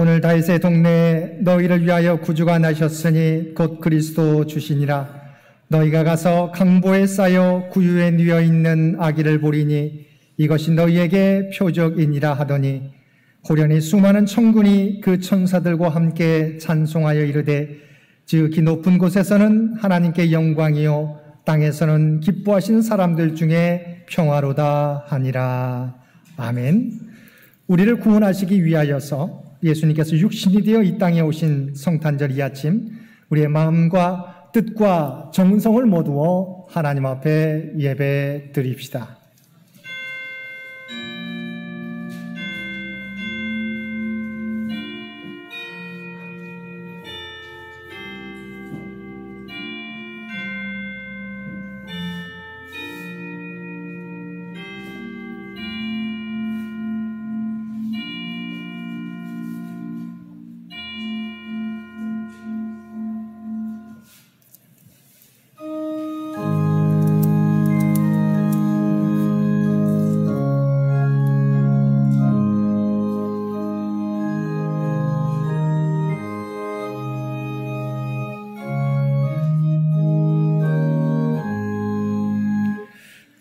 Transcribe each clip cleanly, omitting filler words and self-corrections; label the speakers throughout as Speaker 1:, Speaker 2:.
Speaker 1: 오늘 다윗의 동네에 너희를 위하여 구주가 나셨으니 곧 그리스도 주시니라. 너희가 가서 강보에 쌓여 구유에 누워 있는 아기를 보리니 이것이 너희에게 표적이니라 하더니 호련히 수많은 천군이 그 천사들과 함께 찬송하여 이르되 지극히 높은 곳에서는 하나님께 영광이요 땅에서는 기뻐하신 사람들 중에 평화로다 하니라. 아멘. 우리를 구원하시기 위하여서 예수님께서 육신이 되어 이 땅에 오신 성탄절 이 아침 우리의 마음과 뜻과 정성을 모두어 하나님 앞에 예배 드립시다.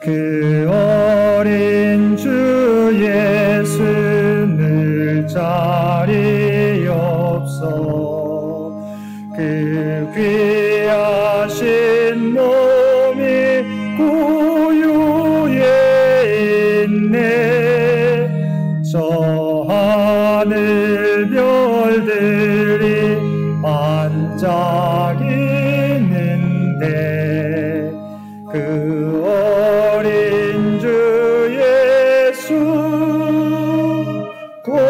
Speaker 1: 그 어린 주 예수 늘 자리 없어 그 귀하신 몸이 구유에 있네. 저 하늘 별들이 반짝이는데 그 어린 주 예수 골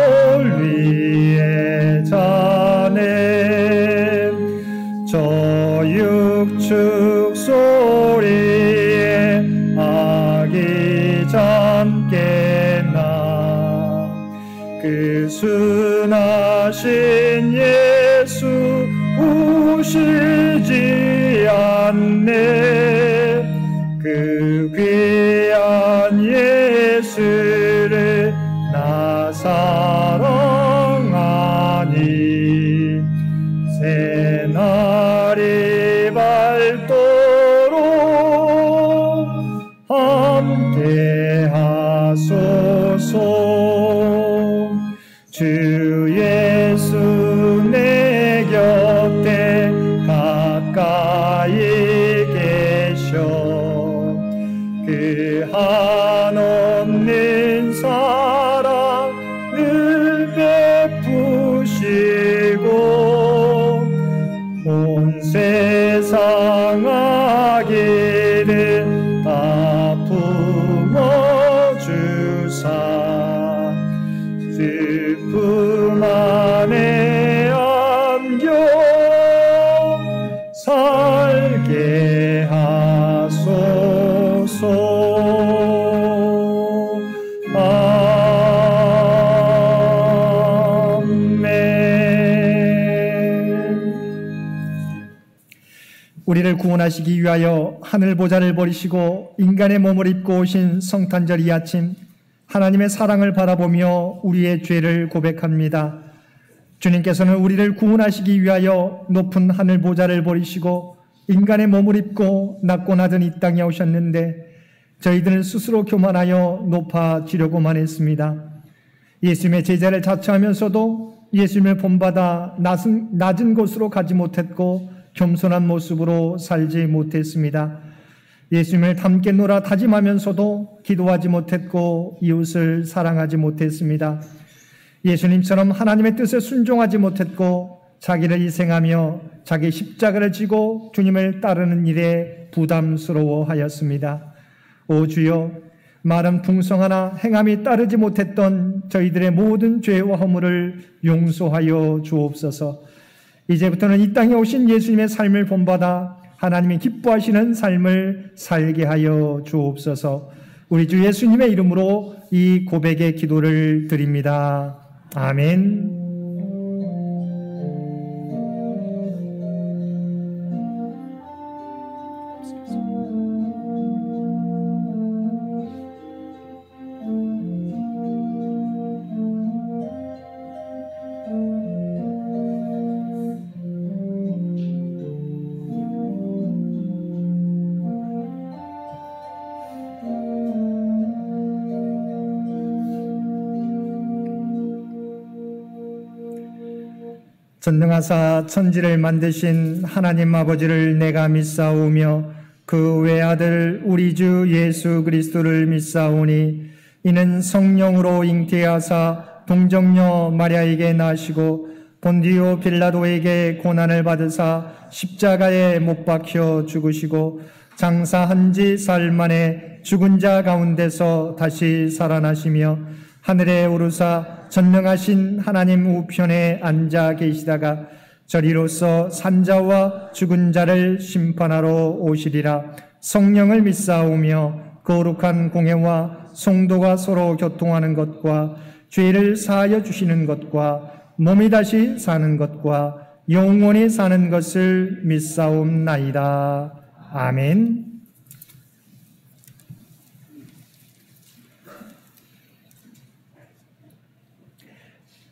Speaker 1: 위에 자네 저 육축 소리에 아기 잠께 나 그 순하신 예수 우시지 않네. 그 귀한 예수를 나 사랑하니 새날이 밝도록 함께 하소서. 주 예수 내 곁에 가까이 계셔 그 한없는 사랑을 베푸시고 온 세상 악기를 다 품어주사 슬픔 안에 안겨 살게 하소서. 우리를 구원하시기 위하여 하늘 보좌를 버리시고 인간의 몸을 입고 오신 성탄절 이 아침 하나님의 사랑을 바라보며 우리의 죄를 고백합니다. 주님께서는 우리를 구원하시기 위하여 높은 하늘 보좌를 버리시고 인간의 몸을 입고 낮고 낮은 이 땅에 오셨는데 저희들은 스스로 교만하여 높아지려고만 했습니다. 예수님의 제자를 자처하면서도 예수님을 본받아 낮은 곳으로 가지 못했고 겸손한 모습으로 살지 못했습니다. 예수님을 함께 놀아 다짐하면서도 기도하지 못했고 이웃을 사랑하지 못했습니다. 예수님처럼 하나님의 뜻에 순종하지 못했고 자기를 희생하며 자기 십자가를 지고 주님을 따르는 일에 부담스러워하였습니다. 오 주여, 말은 풍성하나 행함이 따르지 못했던 저희들의 모든 죄와 허물을 용서하여 주옵소서. 이제부터는 이 땅에 오신 예수님의 삶을 본받아 하나님이 기뻐하시는 삶을 살게 하여 주옵소서. 우리 주 예수님의 이름으로 이 고백의 기도를 드립니다. 아멘. 전능하사 천지를 만드신 하나님 아버지를 내가 믿사오며 그 외아들 우리 주 예수 그리스도를 믿사오니 이는 성령으로 잉태하사 동정녀 마리아에게 나시고 본디오 빌라도에게 고난을 받으사 십자가에 못 박혀 죽으시고 장사한 지 사흘 만에 죽은 자 가운데서 다시 살아나시며 하늘에 오르사 전능하신 하나님 우편에 앉아 계시다가 저리로서 산자와 죽은 자를 심판하러 오시리라. 성령을 믿사오며 거룩한 공회와 성도가 서로 교통하는 것과 죄를 사하여 주시는 것과 몸이 다시 사는 것과 영원히 사는 것을 믿사옵나이다. 아멘.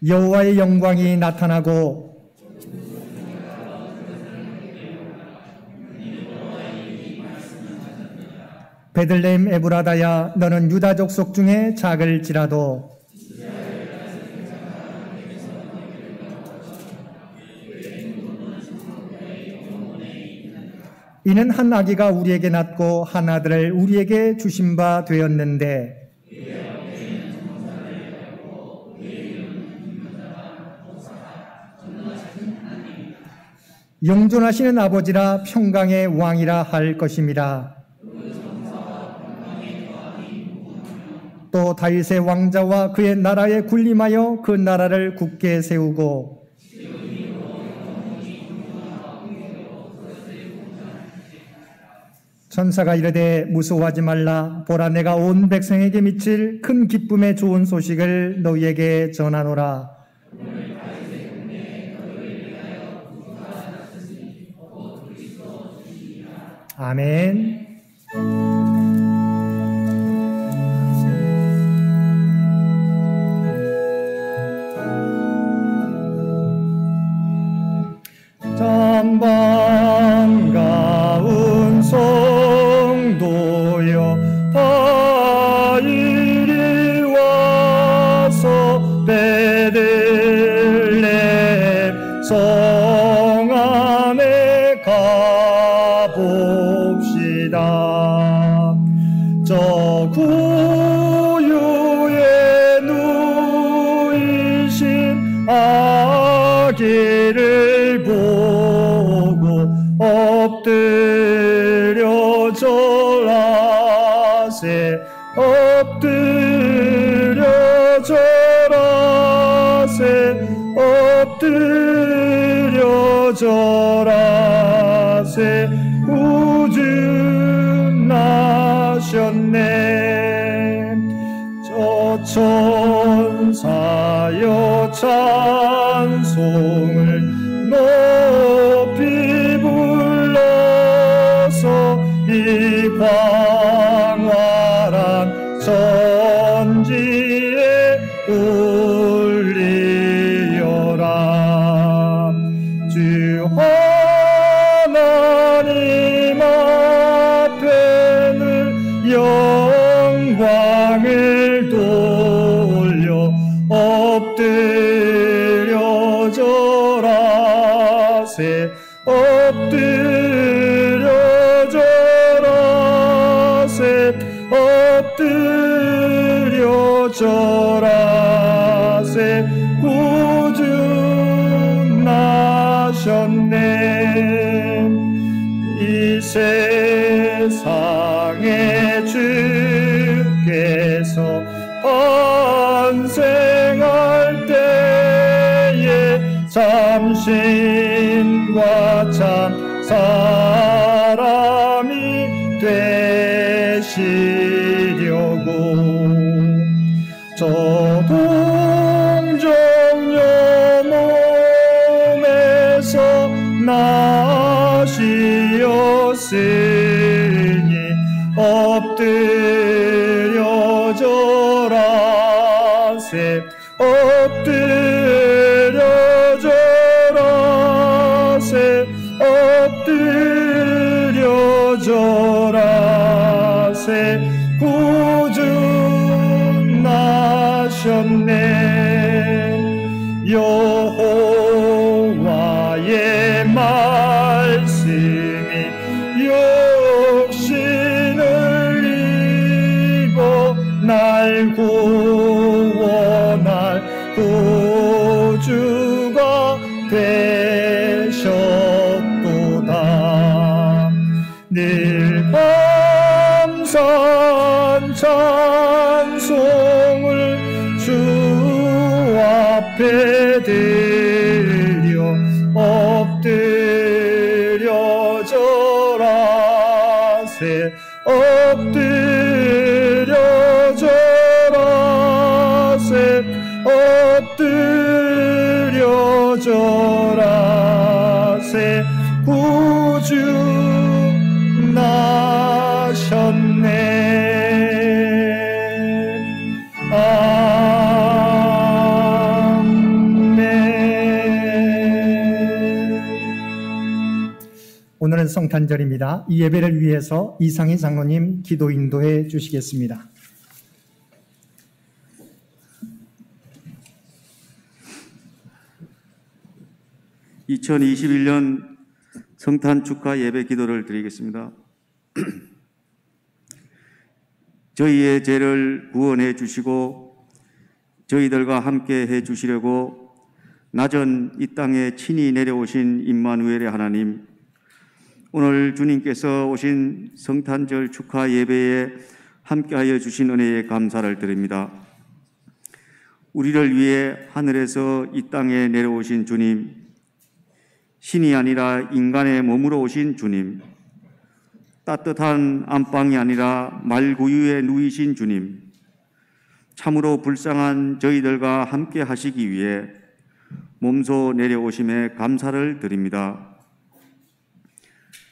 Speaker 1: 여호와의 영광이 나타나고 베들레헴 에브라다야 너는 유다 족속 중에 작을지라도 이는 한 아기가 우리에게 낳고 한 아들을 우리에게 주신 바 되었는데 영존하시는 아버지라 평강의 왕이라 할 것임이라. 또 다윗의 왕자와 그의 나라에 군림하여 그 나라를 굳게 세우고 천사가 이르되 무서워하지 말라. 보라 내가 온 백성에게 미칠 큰 기쁨의 좋은 소식을 너희에게 전하노라. 아멘. 참 반가운 성도여 다 이리 와서 베들레헴 성 안에 가봅시다. 저 구유에 누이신 아기를 보고 엎드려 절하세. 엎드려 절하세. 엎드려 절하세. 구주 나셨네. 저 천사여 찬송을 높이 불러서 이 광활한 천지에 울리어라. 주 하나님 앞에는 영광을 돌려 엎드려 절하세. 엎드려 절하세. 엎드려 절하세. 구주 나셨네. 이 세상에 주께서 환생할 때에 참신과 참 사람이 되시려고 저 동정녀 몸에서 나시었으니 엎드려 절하세. 엎드려 절하세. 엎드려 절하세. 구주 나셨네. 여호와 날 구원할 구주가 되셨도다. 늘 감사한 찬송을 주 앞에 드려 엎드려 절하세 엎드려 절하세 엎드려 절하세 구주 나셨네. 오늘은 성탄절입니다. 이 예배를 위해서 이상희 장로님 기도 인도해 주시겠습니다.
Speaker 2: (2021년) 성탄 축하 예배 기도를 드리겠습니다. 저희의 죄를 구원해 주시고 저희들과 함께 해 주시려고 낮은 이 땅에 친히 내려오신 임마누엘의 하나님, 오늘 주님께서 오신 성탄절 축하 예배에 함께하여 주신 은혜에 감사를 드립니다. 우리를 위해 하늘에서 이 땅에 내려오신 주님, 신이 아니라 인간의 몸으로 오신 주님, 따뜻한 안방이 아니라 말구유에 누이신 주님, 참으로 불쌍한 저희들과 함께 하시기 위해 몸소 내려오심에 감사를 드립니다.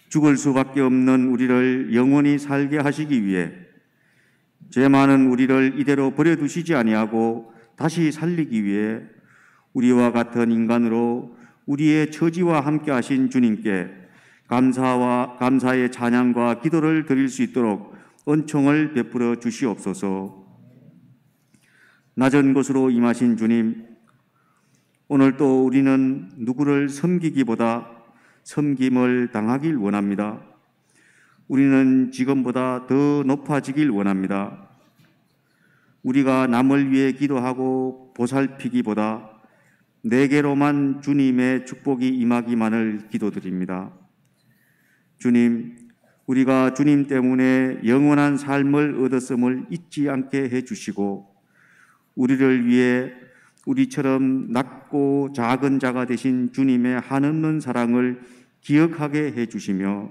Speaker 2: 죽을 수밖에 없는 우리를 영원히 살게 하시기 위해 죄 많은 우리를 이대로 버려두시지 아니하고 다시 살리기 위해 우리와 같은 인간으로 우리의 처지와 함께 하신 주님께 감사의 찬양과 기도를 드릴 수 있도록 은총을 베풀어 주시옵소서. 낮은 곳으로 임하신 주님, 오늘 또 우리는 누구를 섬기기보다 섬김을 당하길 원합니다. 우리는 지금보다 더 높아지길 원합니다. 우리가 남을 위해 기도하고 보살피기보다 내게로만 주님의 축복이 임하기만을 기도드립니다. 주님, 우리가 주님 때문에 영원한 삶을 얻었음을 잊지 않게 해주시고 우리를 위해 우리처럼 낮고 작은 자가 되신 주님의 한없는 사랑을 기억하게 해주시며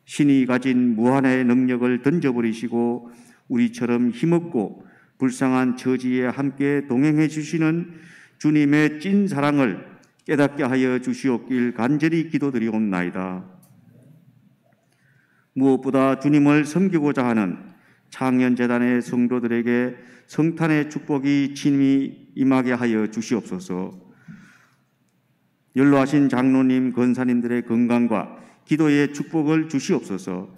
Speaker 2: 신이 가진 무한의 능력을 던져버리시고 우리처럼 힘없고 불쌍한 처지에 함께 동행해 주시는 주님의 찐 사랑을 깨닫게 하여 주시옵길 간절히 기도드리옵나이다. 무엇보다 주님을 섬기고자 하는 창현재단의 성도들에게 성탄의 축복이 친히 임하게 하여 주시옵소서. 연로하신 장로님, 권사님들의 건강과 기도의 축복을 주시옵소서.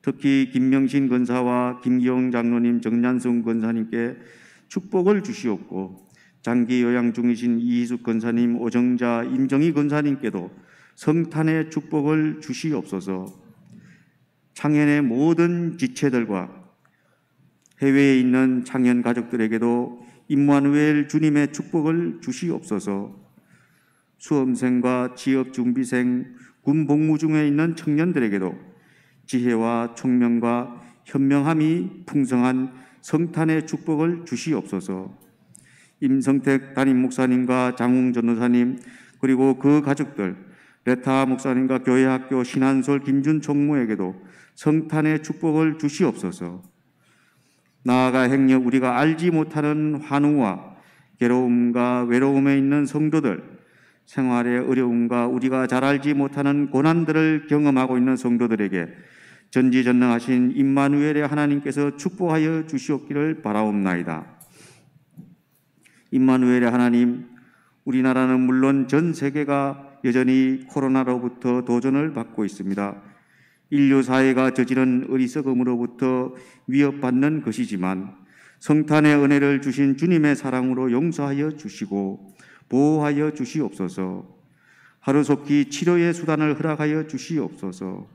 Speaker 2: 특히 김명신 권사와 김기영 장로님, 정년성 권사님께 축복을 주시옵고 장기 요양 중이신 이희숙 권사님, 오정자, 임정희 권사님께도 성탄의 축복을 주시옵소서. 창현의 모든 지체들과 해외에 있는 창현 가족들에게도 임마누엘 주님의 축복을 주시옵소서. 수험생과 취업준비생, 군복무 중에 있는 청년들에게도 지혜와 총명과 현명함이 풍성한 성탄의 축복을 주시옵소서. 임성택 담임 목사님과 장웅 전도사님, 그리고 그 가족들, 레타 목사님과 교회학교 신한솔 김준 총무에게도 성탄의 축복을 주시옵소서. 나아가 행여 우리가 알지 못하는 환우와 괴로움과 외로움에 있는 성도들, 생활의 어려움과 우리가 잘 알지 못하는 고난들을 경험하고 있는 성도들에게 전지전능하신 임마누엘의 하나님께서 축복하여 주시옵기를 바라옵나이다. 임마누엘의 하나님, 우리나라는 물론 전 세계가 여전히 코로나로부터 도전을 받고 있습니다. 인류 사회가 저지른 어리석음으로부터 위협받는 것이지만 성탄의 은혜를 주신 주님의 사랑으로 용서하여 주시고 보호하여 주시옵소서. 하루속히 치료의 수단을 허락하여 주시옵소서.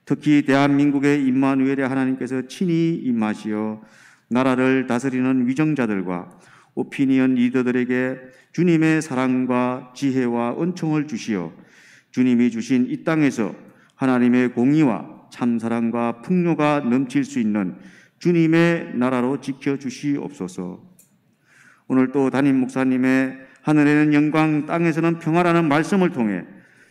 Speaker 2: 특히 대한민국의 임마누엘의 하나님께서 친히 임하시어 나라를 다스리는 위정자들과 오피니언 리더들에게 주님의 사랑과 지혜와 은총을 주시어 주님이 주신 이 땅에서 하나님의 공의와 참사랑과 풍요가 넘칠 수 있는 주님의 나라로 지켜주시옵소서. 오늘 또 담임 목사님의 하늘에는 영광 땅에서는 평화라는 말씀을 통해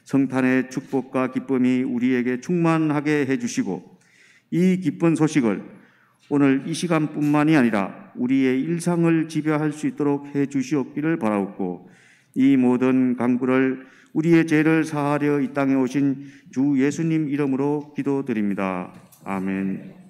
Speaker 2: 성탄의 축복과 기쁨이 우리에게 충만하게 해주시고 이 기쁜 소식을 오늘 이 시간뿐만이 아니라 우리의 일상을 지배할 수 있도록 해주시옵기를 바라옵고 이 모든 간구를 우리의 죄를 사하려 이 땅에 오신 주 예수님 이름으로 기도드립니다. 아멘.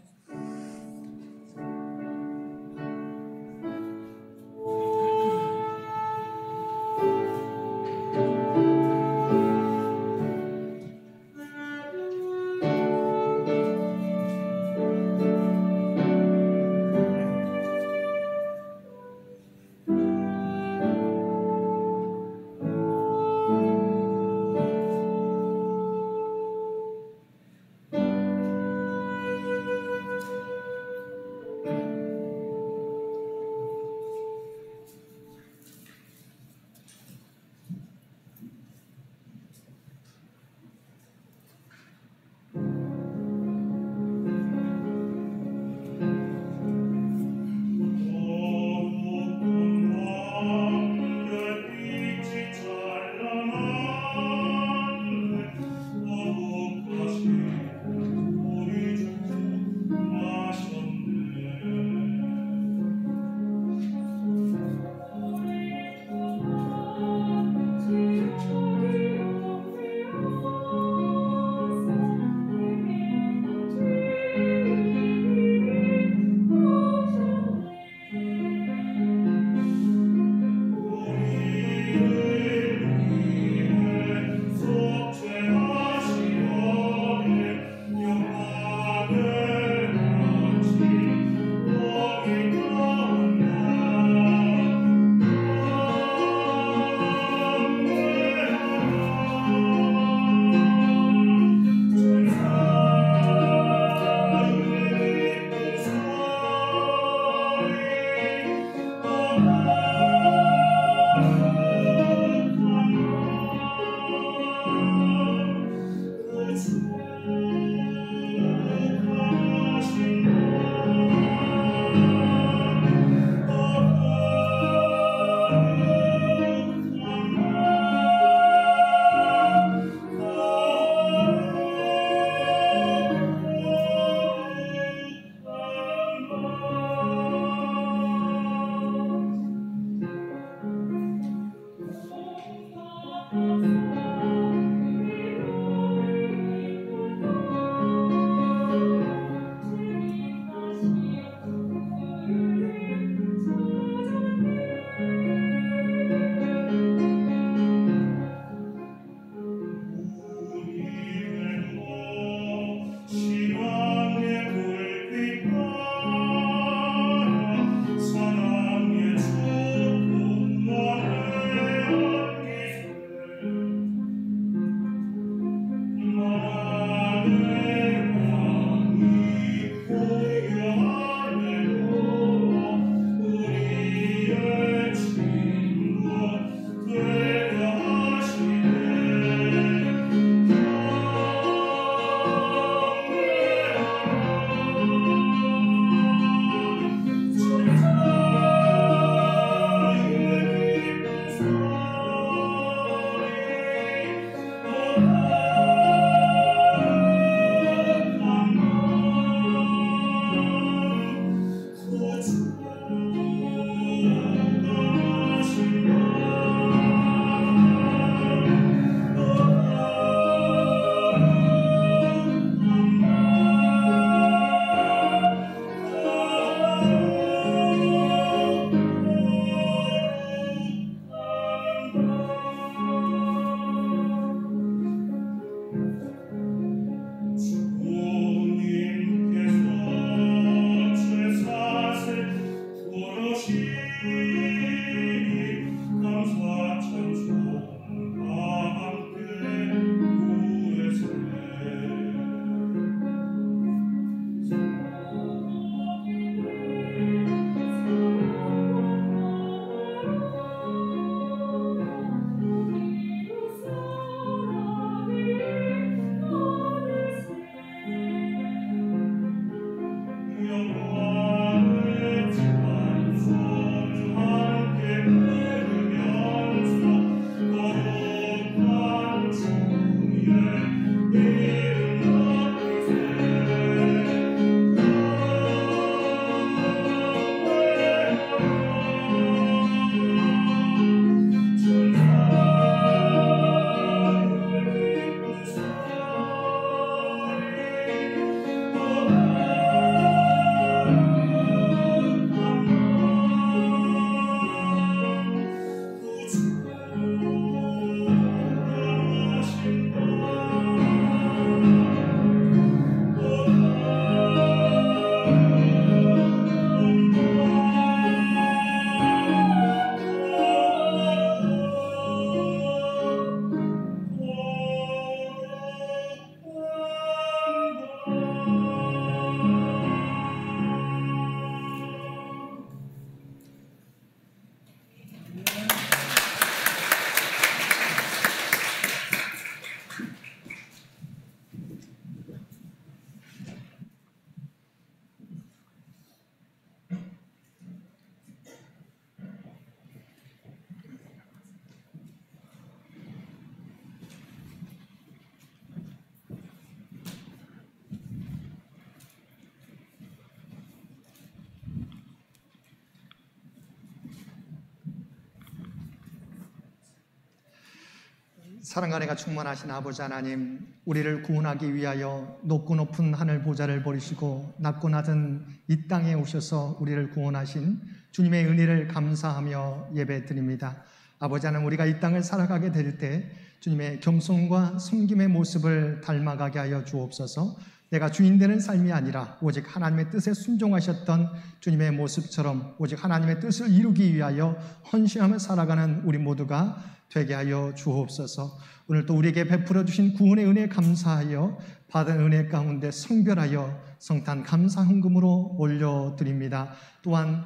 Speaker 1: 사랑과 은혜가 충만하신 아버지 하나님, 우리를 구원하기 위하여 높고 높은 하늘 보좌를 버리시고 낮고 낮은 이 땅에 오셔서 우리를 구원하신 주님의 은혜를 감사하며 예배드립니다. 아버지 하나님, 우리가 이 땅을 살아가게 될 때 주님의 겸손과 섬김의 모습을 닮아가게 하여 주옵소서. 내가 주인 되는 삶이 아니라 오직 하나님의 뜻에 순종하셨던 주님의 모습처럼 오직 하나님의 뜻을 이루기 위하여 헌신하며 살아가는 우리 모두가 되게 하여 주옵소서. 오늘 또 우리에게 베풀어 주신 구원의 은혜에 감사하여 받은 은혜 가운데 성별하여 성탄 감사 헌금으로 올려드립니다. 또한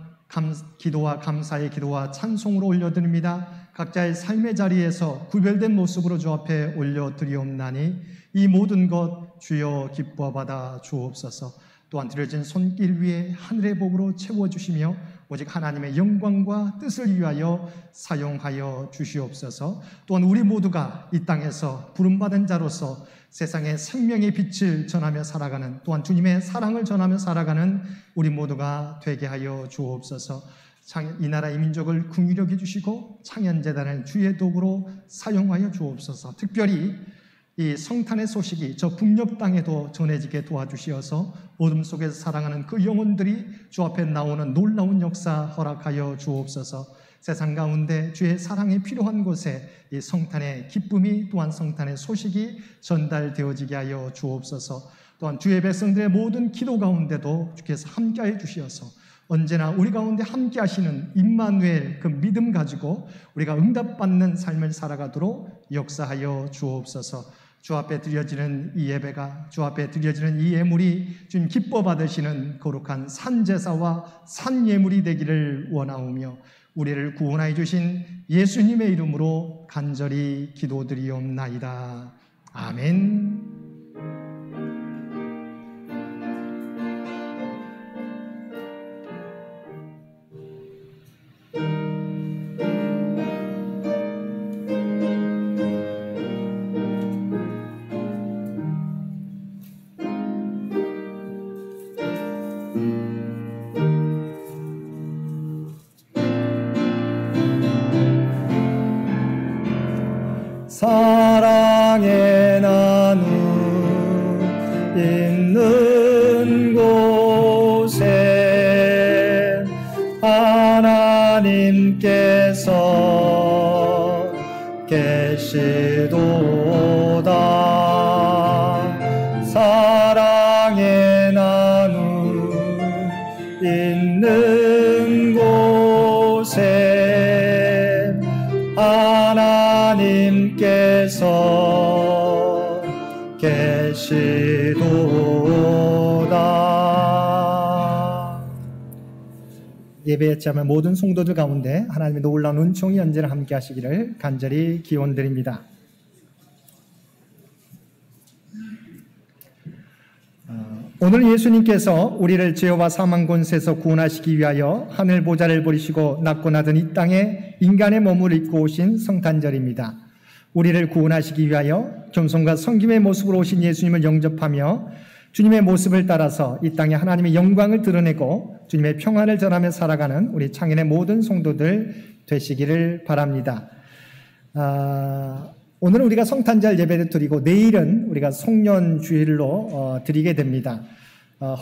Speaker 1: 기도와 감사의 기도와 찬송으로 올려드립니다. 각자의 삶의 자리에서 구별된 모습으로 주 앞에 올려드리옵나니 이 모든 것 주여 기뻐 받아 주옵소서. 또한 드려진 손길 위에 하늘의 복으로 채워주시며 오직 하나님의 영광과 뜻을 위하여 사용하여 주시옵소서. 또한 우리 모두가 이 땅에서 부름받은 자로서 세상에 생명의 빛을 전하며 살아가는, 또한 주님의 사랑을 전하며 살아가는 우리 모두가 되게 하여 주옵소서. 이 나라 이 민족을 긍휼히 여겨주시고 창현재단을 주의 도구로 사용하여 주옵소서. 특별히 이 성탄의 소식이 저 북녘 땅에도 전해지게 도와주시어서 어둠 속에서 살아가는 그 영혼들이 주 앞에 나오는 놀라운 역사 허락하여 주옵소서. 세상 가운데 주의 사랑이 필요한 곳에 이 성탄의 기쁨이, 또한 성탄의 소식이 전달되어지게 하여 주옵소서. 또한 주의 백성들의 모든 기도 가운데도 주께서 함께해 주시어서 언제나 우리 가운데 함께 하시는 임마누엘 그 믿음 가지고 우리가 응답받는 삶을 살아가도록 역사하여 주옵소서. 주 앞에 드려지는 이 예배가, 주 앞에 드려지는 이 예물이 주님 기뻐 받으시는 거룩한 산제사와 산예물이 되기를 원하오며 우리를 구원하여 주신 예수님의 이름으로 간절히 기도드리옵나이다. 아멘. 사랑의 나눔 있는 곳에 하나님께서 계시도다. 사랑의 나눔 있는 곳에 하나님께서 계시도다. 예배에 참여한 모든 성도들 가운데 하나님의 놀라운 은총이 언제나 함께 하시기를 간절히 기원드립니다. 오늘 예수님께서 우리를 죄와 사망 권세에서 구원하시기 위하여 하늘 보좌를 버리시고 낮고 낮은 이 땅에 인간의 몸을 입고 오신 성탄절입니다. 우리를 구원하시기 위하여 겸손과 섬김의 모습으로 오신 예수님을 영접하며 주님의 모습을 따라서 이 땅에 하나님의 영광을 드러내고 주님의 평안을 전하며 살아가는 우리 창현의 모든 성도들 되시기를 바랍니다. 오늘은 우리가 성탄절 예배를 드리고 내일은 우리가 송년주일로 드리게 됩니다.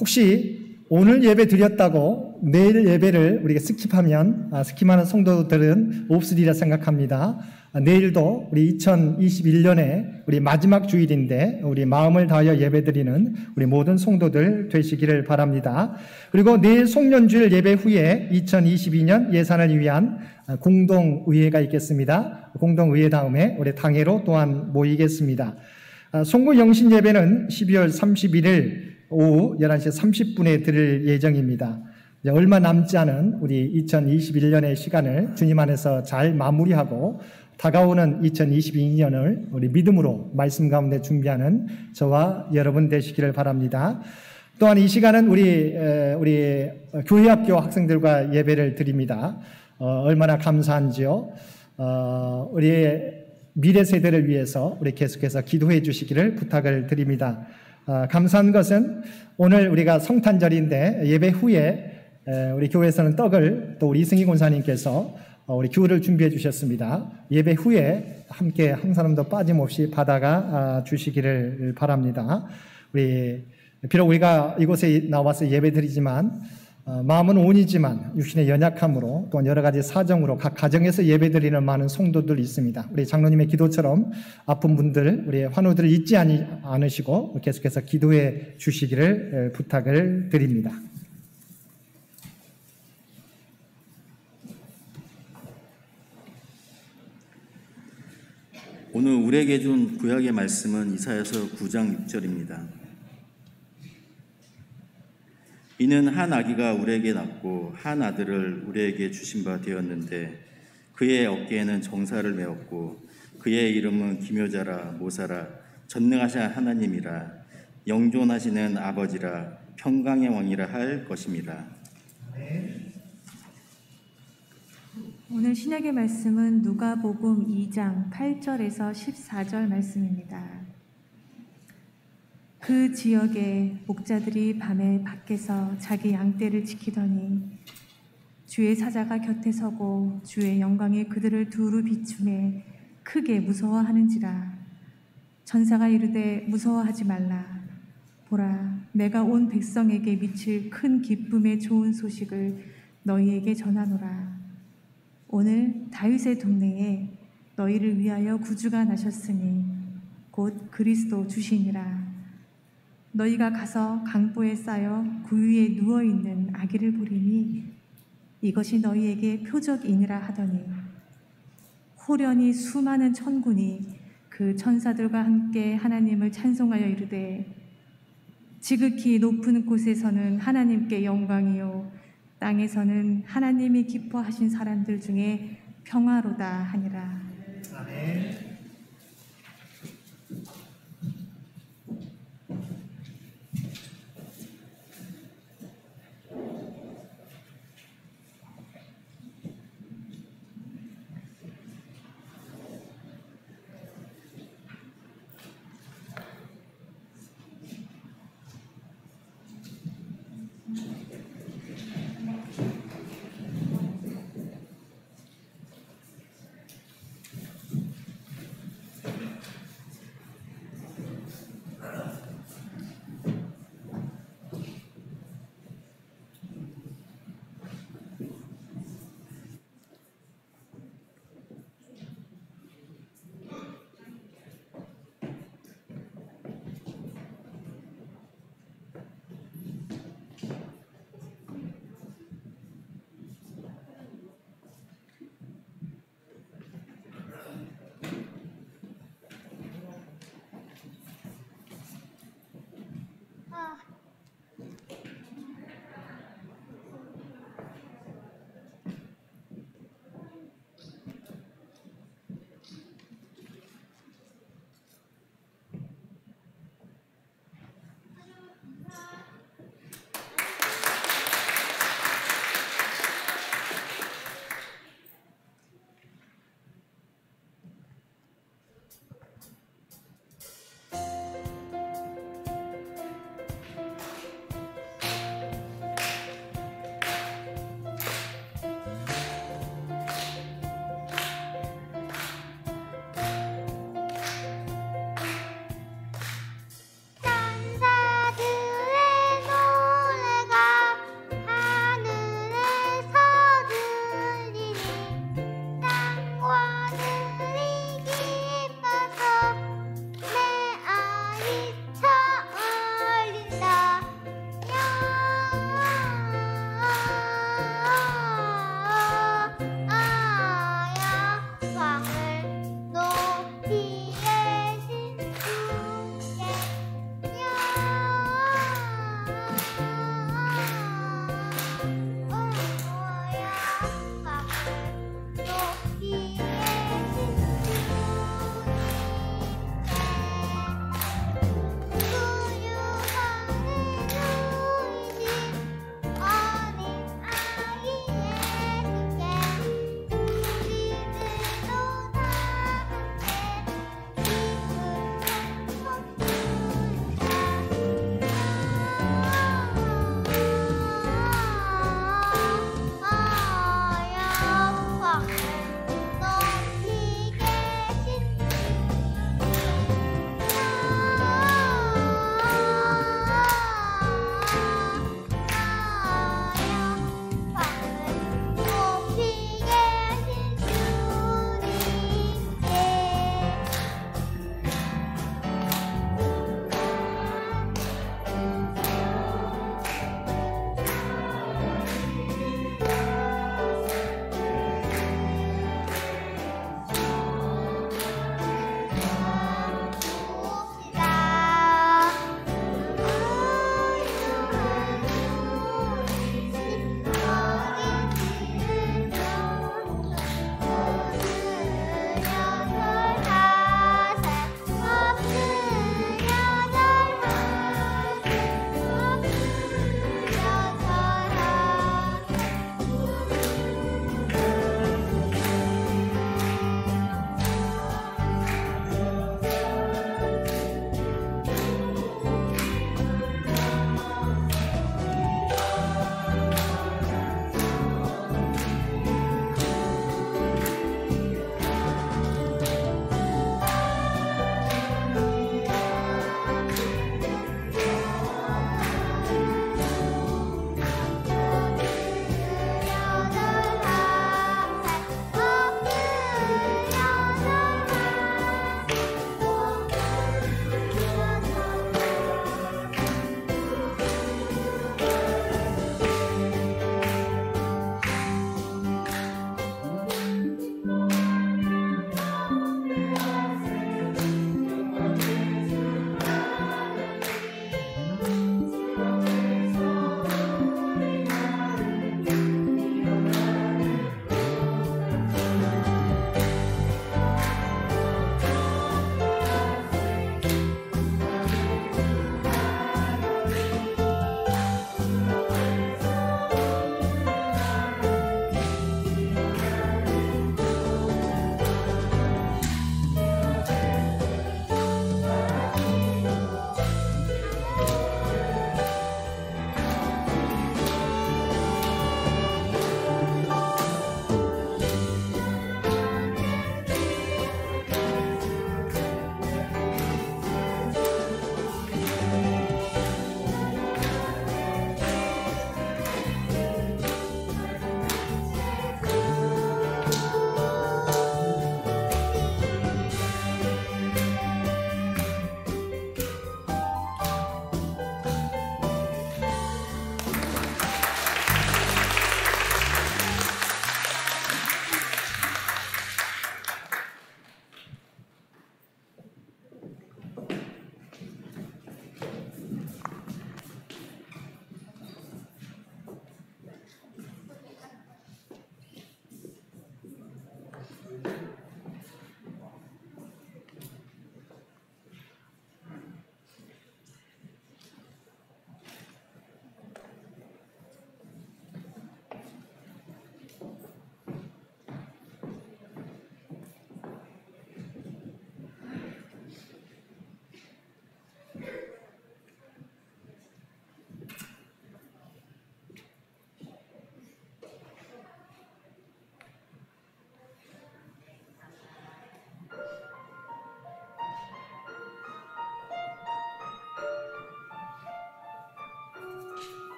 Speaker 1: 혹시 오늘 예배 드렸다고 내일 예배를 우리가 스킵하는 성도들은 없으리라 생각합니다. 내일도 우리 2021년에 우리 마지막 주일인데 우리 마음을 다하여 예배드리는 우리 모든 성도들 되시기를 바랍니다. 그리고 내일 송년주일 예배 후에 2022년 예산을 위한 공동의회가 있겠습니다. 공동의회 다음에 우리 당회로 또한 모이겠습니다. 송구 영신 예배는 12월 31일 오후 11시 30분에 드릴 예정입니다. 이제 얼마 남지 않은 우리 2021년의 시간을 주님 안에서 잘 마무리하고 다가오는 2022년을 우리 믿음으로 말씀 가운데 준비하는 저와 여러분 되시기를 바랍니다. 또한 이 시간은 우리 교회학교 학생들과 예배를 드립니다. 얼마나 감사한지요. 우리의 미래 세대를 위해서 우리 계속해서 기도해 주시기를 부탁을 드립니다. 감사한 것은 오늘 우리가 성탄절인데 예배 후에 우리 교회에서는 떡을 또 우리 이승희 권사님께서 우리 귤을 준비해 주셨습니다. 예배 후에 함께 한 사람도 빠짐없이 받아가 주시기를 바랍니다. 비록 우리가 이곳에 나와서 예배드리지만 마음은 온이지만 육신의 연약함으로 또한 여러 가지 사정으로 각 가정에서 예배드리는 많은 성도들이 있습니다. 우리 장로님의 기도처럼 아픈 분들, 우리의 환우들을 잊지 않으시고 계속해서 기도해 주시기를 부탁을 드립니다.
Speaker 3: 오늘 우리에게 준 구약의 말씀은 이사야서 9장 6절입니다. 이는 한 아기가 우리에게 낳고 한 아들을 우리에게 주신 바 되었는데 그의 어깨에는 정사를 메었고 그의 이름은 기묘자라 모사라 전능하신 하나님이라 영존하시는 아버지라 평강의 왕이라 할 것입니다.
Speaker 4: 오늘 신약의 말씀은 누가복음 2장 8절에서 14절 말씀입니다. 그 지역의 목자들이 밤에 밖에서 자기 양떼를 지키더니 주의 사자가 곁에 서고 주의 영광이 그들을 두루 비추매 크게 무서워하는지라. 전사가 이르되 무서워하지 말라. 보라, 내가 온 백성에게 미칠 큰 기쁨의 좋은 소식을 너희에게 전하노라. 오늘 다윗의 동네에 너희를 위하여 구주가 나셨으니 곧 그리스도 주시니라. 너희가 가서 강보에 쌓여 구유에 누워있는 아기를 보리니 이것이 너희에게 표적이니라 하더니 호련히 수많은 천군이 그 천사들과 함께 하나님을 찬송하여 이르되 지극히 높은 곳에서는 하나님께 영광이요 땅에서는 하나님이 기뻐하신 사람들 중에 평화로다 하니라. 아멘.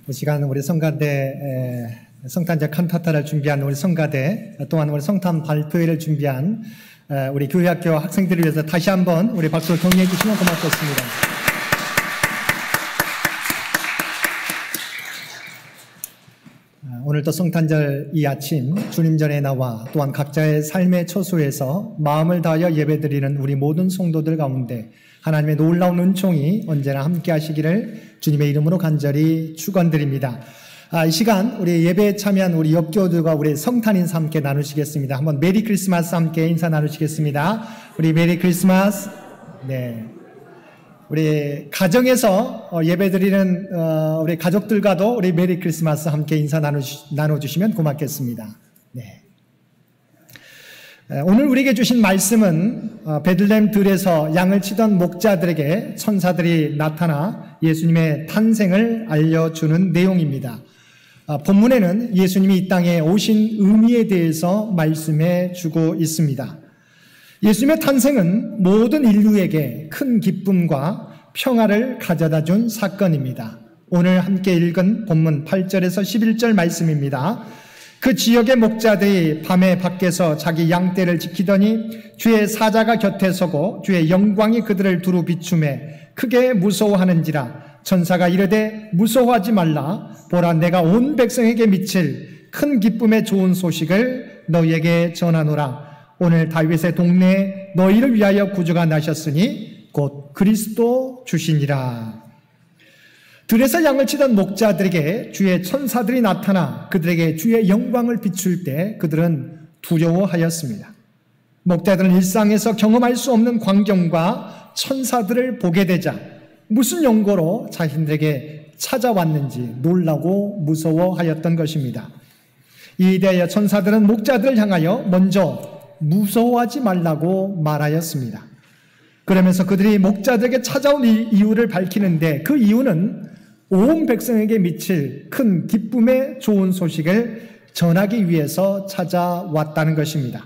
Speaker 1: 이 시간 우리 성가대 성탄절 칸타타를 준비한 우리 성가대, 또한 우리 성탄 발표회를 준비한 우리 교회학교 학생들을 위해서 다시 한번 우리 박수를 격려해 주시면 고맙겠습니다. 오늘도 성탄절 이 아침 주님 전에 나와 또한 각자의 삶의 처소에서 마음을 다하여 예배드리는 우리 모든 성도들 가운데 하나님의 놀라운 은총이 언제나 함께 하시기를 주님의 이름으로 간절히 축원드립니다. 이 시간 우리 예배에 참여한 우리 옆교우들과 우리 성탄 인사 함께 나누시겠습니다. 한번 메리 크리스마스 함께 인사 나누시겠습니다. 우리 메리 크리스마스. 네. 우리 가정에서 예배드리는 우리 가족들과도 우리 메리 크리스마스 함께 인사 나눠주시면 고맙겠습니다. 네. 오늘 우리에게 주신 말씀은 베들레헴 들에서 양을 치던 목자들에게 천사들이 나타나 예수님의 탄생을 알려주는 내용입니다. 본문에는 예수님이 이 땅에 오신 의미에 대해서 말씀해 주고 있습니다. 예수님의 탄생은 모든 인류에게 큰 기쁨과 평화를 가져다 준 사건입니다. 오늘 함께 읽은 본문 8절에서 11절 말씀입니다. 그 지역의 목자들이 밤에 밖에서 자기 양떼를 지키더니 주의 사자가 곁에 서고 주의 영광이 그들을 두루 비추매 크게 무서워하는지라. 천사가 이르되 무서워하지 말라. 보라, 내가 온 백성에게 미칠 큰 기쁨의 좋은 소식을 너희에게 전하노라. 오늘 다윗의 동네에 너희를 위하여 구주가 나셨으니 곧 그리스도 주시니라. 들에서 양을 치던 목자들에게 주의 천사들이 나타나 그들에게 주의 영광을 비출 때 그들은 두려워하였습니다. 목자들은 일상에서 경험할 수 없는 광경과 천사들을 보게 되자 무슨 용고로 자신들에게 찾아왔는지 놀라고 무서워하였던 것입니다. 이에 대하여 천사들은 목자들을 향하여 먼저 무서워하지 말라고 말하였습니다. 그러면서 그들이 목자들에게 찾아온 이유를 밝히는데 그 이유는 온 백성에게 미칠 큰 기쁨의 좋은 소식을 전하기 위해서 찾아왔다는 것입니다.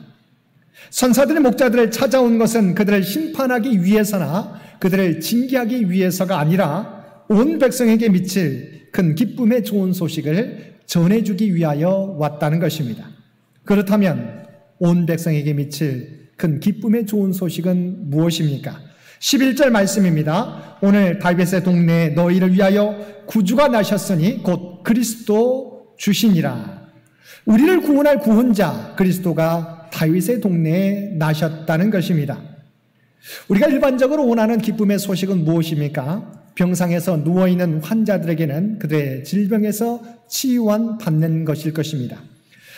Speaker 1: 천사들이 목자들을 찾아온 것은 그들을 심판하기 위해서나 그들을 징계하기 위해서가 아니라 온 백성에게 미칠 큰 기쁨의 좋은 소식을 전해주기 위하여 왔다는 것입니다. 그렇다면 온 백성에게 미칠 큰 기쁨의 좋은 소식은 무엇입니까? 11절 말씀입니다. 오늘 다윗의 동네에 너희를 위하여 구주가 나셨으니 곧 그리스도 주시니라. 우리를 구원할 구원자 그리스도가 다윗의 동네에 나셨다는 것입니다. 우리가 일반적으로 원하는 기쁨의 소식은 무엇입니까? 병상에서 누워있는 환자들에게는 그들의 질병에서 치유받는 것일 것입니다.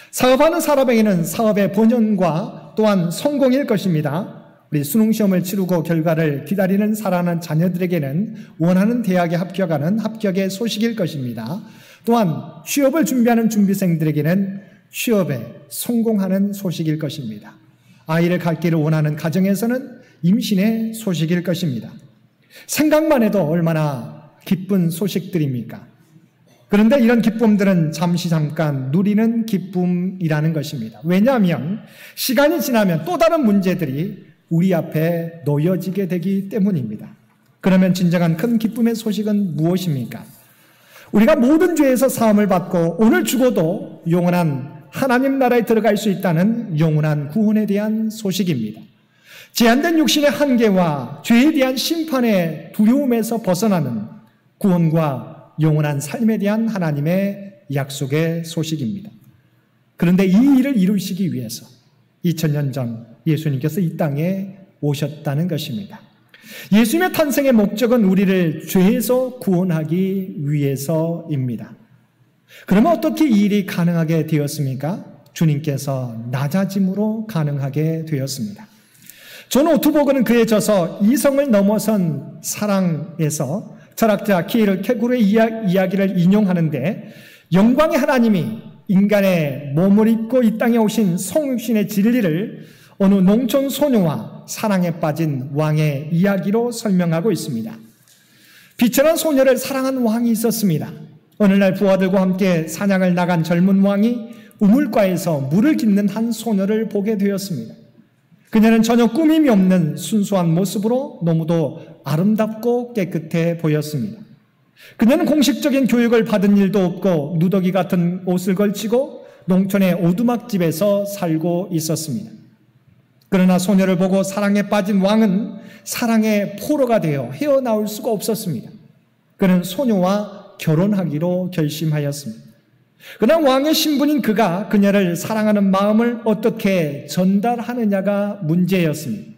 Speaker 1: 사업하는 사람에게는 사업의 번영과 또한 성공일 것입니다. 우리 수능시험을 치르고 결과를 기다리는 사랑하는 자녀들에게는 원하는 대학에 합격하는 합격의 소식일 것입니다. 또한 취업을 준비하는 준비생들에게는 취업에 성공하는 소식일 것입니다. 아이를 갖기를 원하는 가정에서는 임신의 소식일 것입니다. 생각만 해도 얼마나 기쁜 소식들입니까? 그런데 이런 기쁨들은 잠깐 누리는 기쁨이라는 것입니다. 왜냐하면 시간이 지나면 또 다른 문제들이 우리 앞에 놓여지게 되기 때문입니다. 그러면 진정한 큰 기쁨의 소식은 무엇입니까? 우리가 모든 죄에서 사함을 받고 오늘 죽어도 영원한 하나님 나라에 들어갈 수 있다는 영원한 구원에 대한 소식입니다. 제한된 육신의 한계와 죄에 대한 심판의 두려움에서 벗어나는 구원과 영원한 삶에 대한 하나님의 약속의 소식입니다. 그런데 이 일을 이루시기 위해서 2000년 전 예수님께서 이 땅에 오셨다는 것입니다. 예수님의 탄생의 목적은 우리를 죄에서 구원하기 위해서입니다. 그러면 어떻게 이 일이 가능하게 되었습니까? 주님께서 낮아짐으로 가능하게 되었습니다. 존 오트보그는 그에 져서 이성을 넘어선 사랑에서 철학자 키에르 케구르의 이야기를 인용하는데 영광의 하나님이 인간의 몸을 입고 이 땅에 오신 성육신의 진리를 어느 농촌 소녀와 사랑에 빠진 왕의 이야기로 설명하고 있습니다. 비천한 소녀를 사랑한 왕이 있었습니다. 어느 날 부하들과 함께 사냥을 나간 젊은 왕이 우물가에서 물을 깃는 한 소녀를 보게 되었습니다. 그녀는 전혀 꾸밈이 없는 순수한 모습으로 너무도 아름답고 깨끗해 보였습니다. 그녀는 공식적인 교육을 받은 일도 없고 누더기 같은 옷을 걸치고 농촌의 오두막집에서 살고 있었습니다. 그러나 소녀를 보고 사랑에 빠진 왕은 사랑의 포로가 되어 헤어나올 수가 없었습니다. 그는 소녀와 결혼하기로 결심하였습니다. 그러나 왕의 신분인 그가 그녀를 사랑하는 마음을 어떻게 전달하느냐가 문제였습니다.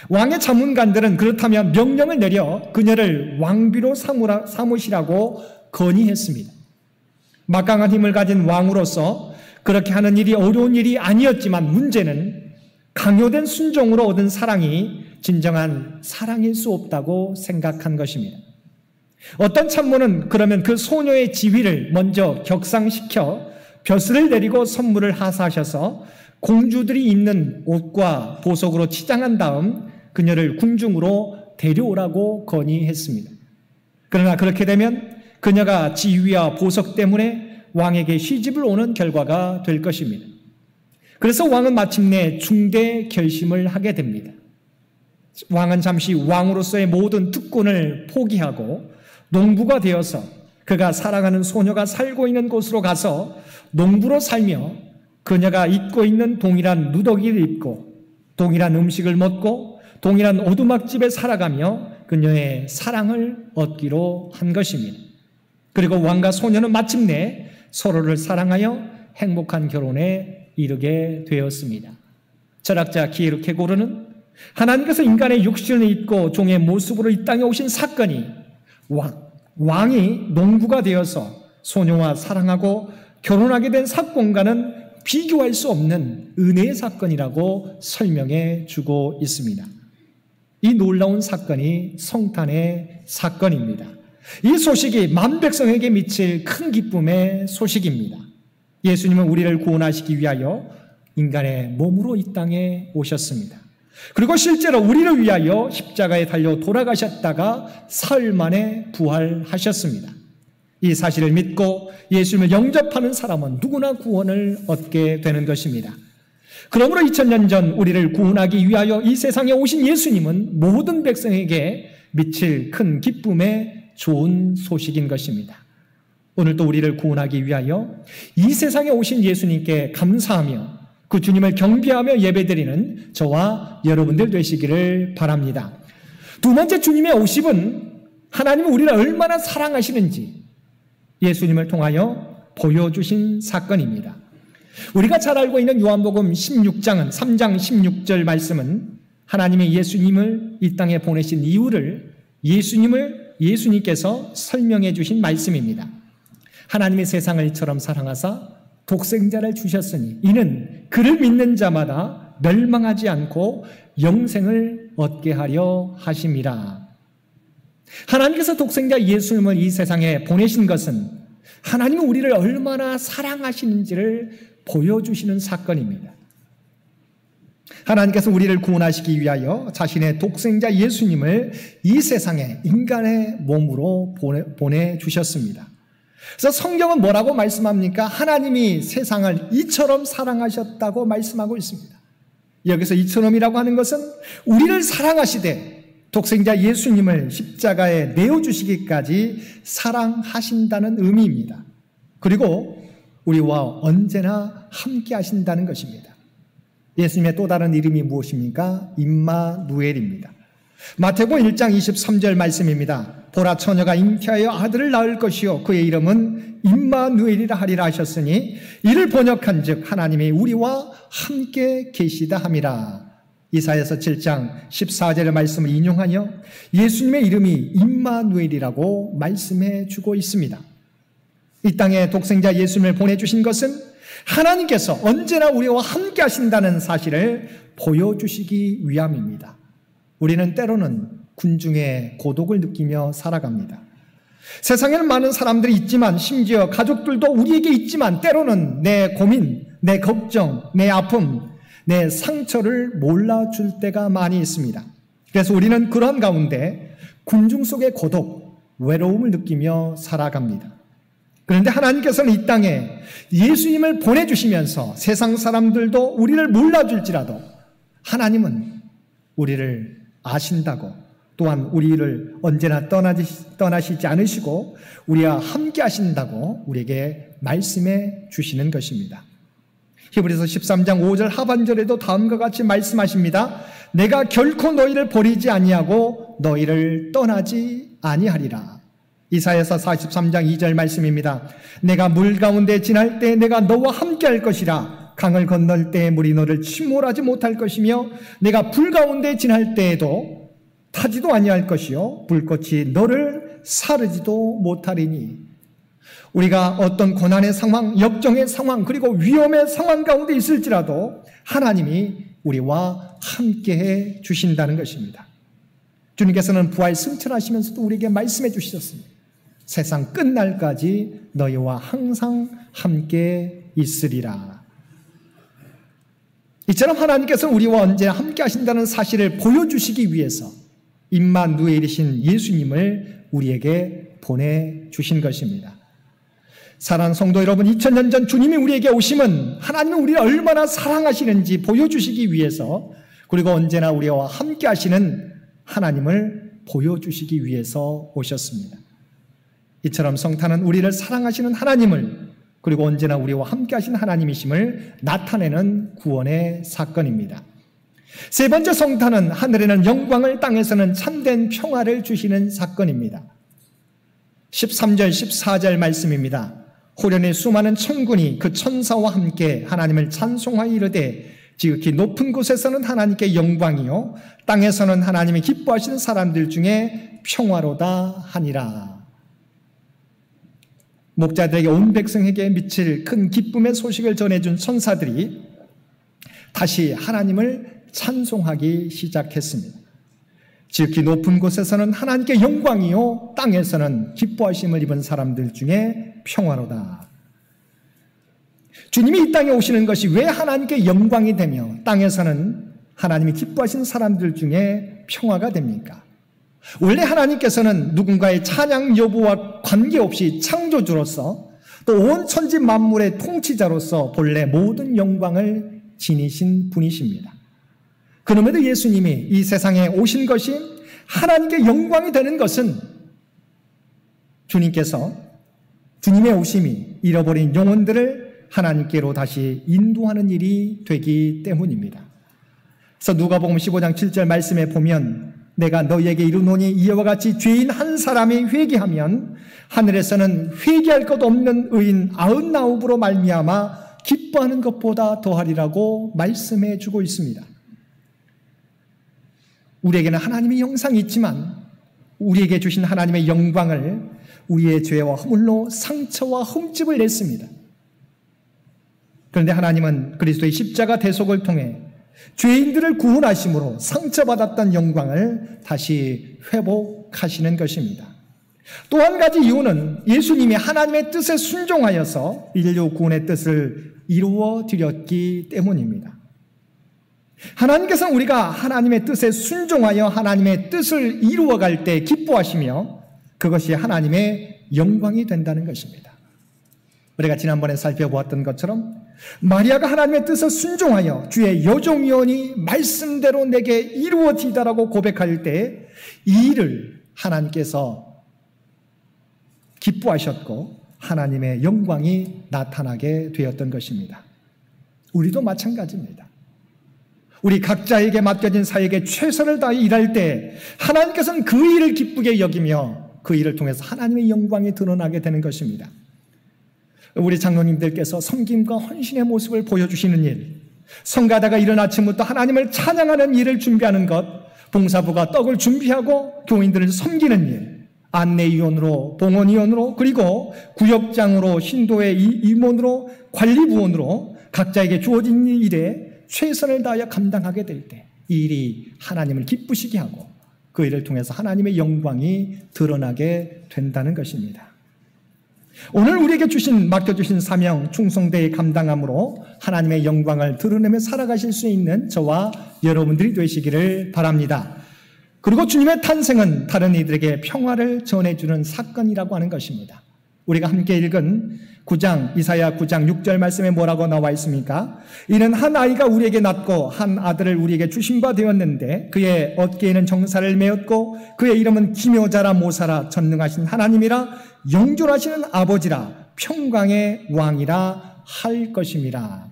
Speaker 1: 왕의 자문관들은 그렇다면 명령을 내려 그녀를 왕비로 삼으시라고 건의했습니다. 막강한 힘을 가진 왕으로서 그렇게 하는 일이 어려운 일이 아니었지만 문제는 강요된 순종으로 얻은 사랑이 진정한 사랑일 수 없다고 생각한 것입니다. 어떤 참모는 그러면 그 소녀의 지위를 먼저 격상시켜 벼슬을 내리고 선물을 하사하셔서 공주들이 입는 옷과 보석으로 치장한 다음 그녀를 궁중으로 데려오라고 건의했습니다. 그러나 그렇게 되면 그녀가 지위와 보석 때문에 왕에게 시집을 오는 결과가 될 것입니다. 그래서 왕은 마침내 중대 결심을 하게 됩니다. 왕은 잠시 왕으로서의 모든 특권을 포기하고 농부가 되어서 그가 사랑하는 소녀가 살고 있는 곳으로 가서 농부로 살며 그녀가 입고 있는 동일한 누더기를 입고 동일한 음식을 먹고 동일한 오두막집에 살아가며 그녀의 사랑을 얻기로 한 것입니다. 그리고 왕과 소녀는 마침내 서로를 사랑하여 행복한 결혼에 이르게 되었습니다. 철학자 키에르케고르는 하나님께서 인간의 육신을 입고 종의 모습으로 이 땅에 오신 사건이 왕이 농부가 되어서 소녀와 사랑하고 결혼하게 된 사건과는 비교할 수 없는 은혜의 사건이라고 설명해 주고 있습니다. 이 놀라운 사건이 성탄의 사건입니다. 이 소식이 만 백성에게 미칠 큰 기쁨의 소식입니다. 예수님은 우리를 구원하시기 위하여 인간의 몸으로 이 땅에 오셨습니다. 그리고 실제로 우리를 위하여 십자가에 달려 돌아가셨다가 사흘 만에 부활하셨습니다. 이 사실을 믿고 예수님을 영접하는 사람은 누구나 구원을 얻게 되는 것입니다. 그러므로 2000년 전 우리를 구원하기 위하여 이 세상에 오신 예수님은 모든 백성에게 미칠 큰 기쁨의 좋은 소식인 것입니다. 오늘도 우리를 구원하기 위하여 이 세상에 오신 예수님께 감사하며 그 주님을 경배하며 예배드리는 저와 여러분들 되시기를 바랍니다. 두 번째, 주님의 오심은 하나님은 우리를 얼마나 사랑하시는지 예수님을 통하여 보여주신 사건입니다. 우리가 잘 알고 있는 요한복음 16장은 3장 16절 말씀은 하나님의 예수님을 이 땅에 보내신 이유를 예수님께서 설명해 주신 말씀입니다. 하나님의 세상을 이처럼 사랑하사 독생자를 주셨으니 이는 그를 믿는 자마다 멸망하지 않고 영생을 얻게 하려 하심이라. 하나님께서 독생자 예수님을 이 세상에 보내신 것은 하나님은 우리를 얼마나 사랑하시는지를 보여주시는 사건입니다. 하나님께서 우리를 구원하시기 위하여 자신의 독생자 예수님을 이 세상에 인간의 몸으로 보내주셨습니다. 그래서 성경은 뭐라고 말씀합니까? 하나님이 세상을 이처럼 사랑하셨다고 말씀하고 있습니다. 여기서 이처럼이라고 하는 것은 우리를 사랑하시되 독생자 예수님을 십자가에 내어주시기까지 사랑하신다는 의미입니다. 그리고 우리와 언제나 함께 하신다는 것입니다. 예수님의 또 다른 이름이 무엇입니까? 임마누엘입니다. 마태복음 1장 23절 말씀입니다. 보라, 처녀가 잉태하여 아들을 낳을 것이요 그의 이름은 임마누엘이라 하리라 하셨으니 이를 번역한 즉 하나님이 우리와 함께 계시다 함이라. 이사야서 7장 14절의 말씀을 인용하여 예수님의 이름이 임마누엘이라고 말씀해 주고 있습니다. 이 땅에 독생자 예수님을 보내주신 것은 하나님께서 언제나 우리와 함께 하신다는 사실을 보여주시기 위함입니다. 우리는 때로는 군중의 고독을 느끼며 살아갑니다. 세상에는 많은 사람들이 있지만 심지어 가족들도 우리에게 있지만 때로는 내 고민, 내 걱정, 내 아픔, 내 상처를 몰라줄 때가 많이 있습니다. 그래서 우리는 그런 가운데 군중 속의 고독, 외로움을 느끼며 살아갑니다. 그런데 하나님께서는 이 땅에 예수님을 보내주시면서 세상 사람들도 우리를 몰라줄지라도 하나님은 우리를 아신다고, 또한 우리를 언제나 떠나시지 않으시고 우리와 함께 하신다고 우리에게 말씀해 주시는 것입니다. 히브리서 13장 5절 하반절에도 다음과 같이 말씀하십니다. 내가 결코 너희를 버리지 아니하고 너희를 떠나지 아니하리라. 이사야서 43장 2절 말씀입니다. 내가 물 가운데 지날 때 내가 너와 함께 할 것이라. 강을 건널 때 물이 너를 침몰하지 못할 것이며 내가 불 가운데 지날 때에도 타지도 아니할 것이요 불꽃이 너를 사르지도 못하리니. 우리가 어떤 고난의 상황, 역정의 상황, 그리고 위험의 상황 가운데 있을지라도 하나님이 우리와 함께해 주신다는 것입니다. 주님께서는 부활 승천하시면서도 우리에게 말씀해 주셨습니다. 세상 끝날까지 너희와 항상 함께 있으리라. 이처럼 하나님께서 우리와 언제나 함께 하신다는 사실을 보여주시기 위해서 임마누엘이신 예수님을 우리에게 보내주신 것입니다. 사랑하는 성도 여러분, 2000년 전 주님이 우리에게 오심은 하나님은 우리를 얼마나 사랑하시는지 보여주시기 위해서, 그리고 언제나 우리와 함께 하시는 하나님을 보여주시기 위해서 오셨습니다. 이처럼 성탄은 우리를 사랑하시는 하나님을, 그리고 언제나 우리와 함께 하시는 하나님이심을 나타내는 구원의 사건입니다. 세 번째 성탄은 하늘에는 영광을, 땅에서는 참된 평화를 주시는 사건입니다. 13절 14절 말씀입니다. 호련의 수많은 천군이 그 천사와 함께 하나님을 찬송하여 이르되 지극히 높은 곳에서는 하나님께 영광이요 땅에서는 하나님이 기뻐하시는 사람들 중에 평화로다 하니라. 목자들에게 온 백성에게 미칠 큰 기쁨의 소식을 전해준 천사들이 다시 하나님을 찬송하기 시작했습니다. 지극히 높은 곳에서는 하나님께 영광이요 땅에서는 기뻐하심을 입은 사람들 중에 평화로다. 주님이 이 땅에 오시는 것이 왜 하나님께 영광이 되며 땅에서는 하나님이 기뻐하시는 사람들 중에 평화가 됩니까? 원래 하나님께서는 누군가의 찬양 여부와 관계없이 창조주로서 또 온 천지 만물의 통치자로서 본래 모든 영광을 지니신 분이십니다. 그럼에도 예수님이 이 세상에 오신 것이 하나님께 영광이 되는 것은 주님의 오심이 잃어버린 영혼들을 하나님께로 다시 인도하는 일이 되기 때문입니다. 그래서 누가복음 15장 7절 말씀에 보면 내가 너희에게 이르노니 이와 같이 죄인 한 사람이 회개하면 하늘에서는 회개할 것 없는 의인 99으로 말미암아 기뻐하는 것보다 더하리라고 말씀해 주고 있습니다. 우리에게는 하나님의 형상이 있지만 우리에게 주신 하나님의 영광을 우리의 죄와 허물로 상처와 흠집을 냈습니다. 그런데 하나님은 그리스도의 십자가 대속을 통해 죄인들을 구원하심으로 상처받았던 영광을 다시 회복하시는 것입니다. 또 한 가지 이유는 예수님이 하나님의 뜻에 순종하여서 인류 구원의 뜻을 이루어 드렸기 때문입니다. 하나님께서는 우리가 하나님의 뜻에 순종하여 하나님의 뜻을 이루어갈 때 기뻐하시며 그것이 하나님의 영광이 된다는 것입니다. 우리가 지난번에 살펴보았던 것처럼 마리아가 하나님의 뜻에 순종하여 주의 여종이오니 말씀대로 내게 이루어지다라고 고백할 때 이 일을 하나님께서 기뻐하셨고 하나님의 영광이 나타나게 되었던 것입니다. 우리도 마찬가지입니다. 우리 각자에게 맡겨진 사역에 최선을 다해 일할 때 하나님께서는 그 일을 기쁘게 여기며 그 일을 통해서 하나님의 영광이 드러나게 되는 것입니다. 우리 장로님들께서 섬김과 헌신의 모습을 보여주시는 일, 성가다가 이른 아침부터 하나님을 찬양하는 일을 준비하는 것, 봉사부가 떡을 준비하고 교인들을 섬기는 일, 안내위원으로, 봉헌위원으로, 그리고 구역장으로, 신도의 임원으로, 관리부원으로 각자에게 주어진 일에 최선을 다하여 감당하게 될 때 이 일이 하나님을 기쁘시게 하고 그 일을 통해서 하나님의 영광이 드러나게 된다는 것입니다. 오늘 우리에게 맡겨주신 사명, 충성되이 감당함으로 하나님의 영광을 드러내며 살아가실 수 있는 저와 여러분들이 되시기를 바랍니다. 그리고 주님의 탄생은 다른 이들에게 평화를 전해주는 사건이라고 하는 것입니다. 우리가 함께 읽은 9장, 이사야 9장 6절 말씀에 뭐라고 나와 있습니까? 이는 한 아이가 우리에게 낳고 한 아들을 우리에게 주신 바 되었는데 그의 어깨에는 정사를 메었고 그의 이름은 기묘자라 모사라 전능하신 하나님이라 영존하시는 아버지라 평강의 왕이라 할 것임이라.